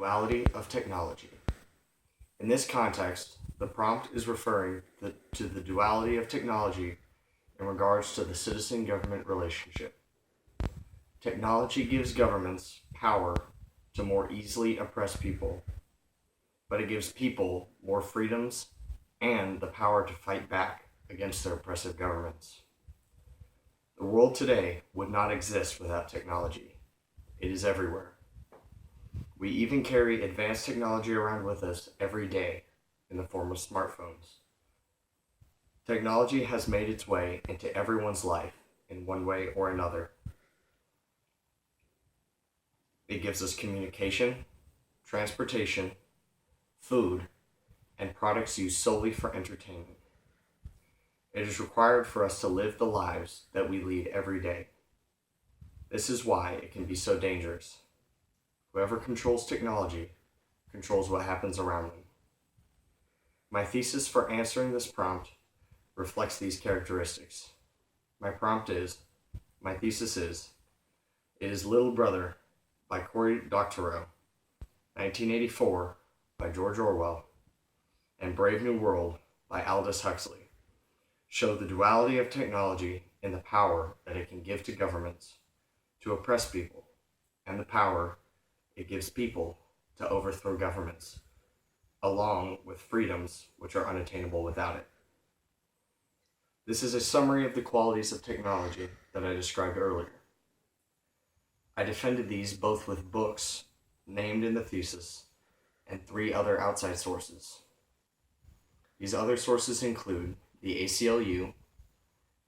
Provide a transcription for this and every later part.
Duality of technology. In this context, the prompt is referring to the duality of technology in regards to the citizen-government relationship. Technology gives governments power to more easily oppress people, but it gives people more freedoms and the power to fight back against their oppressive governments. The world today would not exist without technology. It is everywhere. We even carry advanced technology around with us every day in the form of smartphones. Technology has made its way into everyone's life in one way or another. It gives us communication, transportation, food, and products used solely for entertainment. It is required for us to live the lives that we lead every day. This is why it can be so dangerous. Whoever controls technology controls what happens around them. My thesis for answering this prompt reflects these characteristics. My thesis is, it is Little Brother by Cory Doctorow, 1984 by George Orwell, and Brave New World by Aldous Huxley show the duality of technology in the power that it can give to governments to oppress people, and the power it gives people to overthrow governments, along with freedoms which are unattainable without it. This is a summary of the qualities of technology that I described earlier. I defended these both with books named in the thesis and 3 other outside sources. These other sources include the ACLU,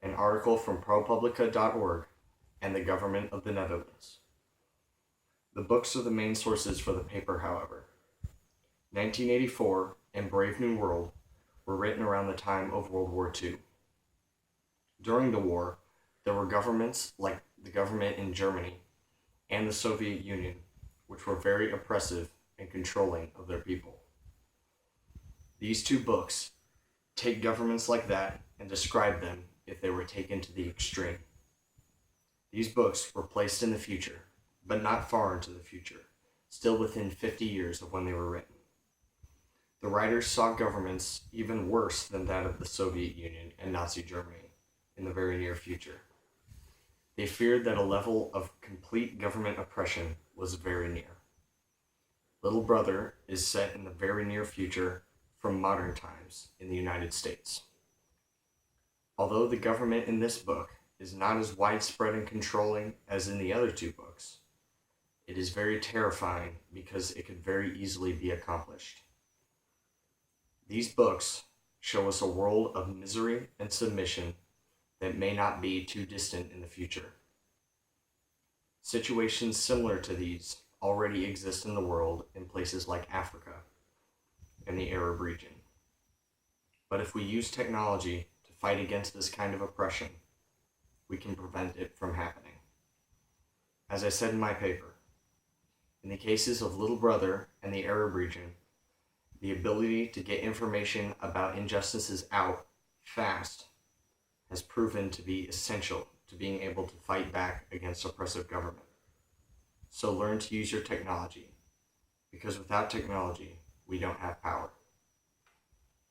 an article from ProPublica.org, and the Government of the Netherlands. The books are the main sources for the paper, however. 1984 and Brave New World were written around the time of World War II. During the war, there were governments like the government in Germany and the Soviet Union, which were very oppressive and controlling of their people. These 2 books take governments like that and describe them if they were taken to the extreme. These books were placed in the future, but not far into the future, still within 50 years of when they were written. The writers saw governments even worse than that of the Soviet Union and Nazi Germany in the very near future. They feared that a level of complete government oppression was very near. Little Brother is set in the very near future from modern times in the United States. Although the government in this book is not as widespread and controlling as in the other 2 books, it is very terrifying because it could very easily be accomplished. These books show us a world of misery and submission that may not be too distant in the future. Situations similar to these already exist in the world in places like Africa and the Arab region. But if we use technology to fight against this kind of oppression, we can prevent it from happening. As I said in my paper, in the cases of Little Brother and the Arab region, the ability to get information about injustices out fast has proven to be essential to being able to fight back against oppressive government. So learn to use your technology, because without technology, we don't have power.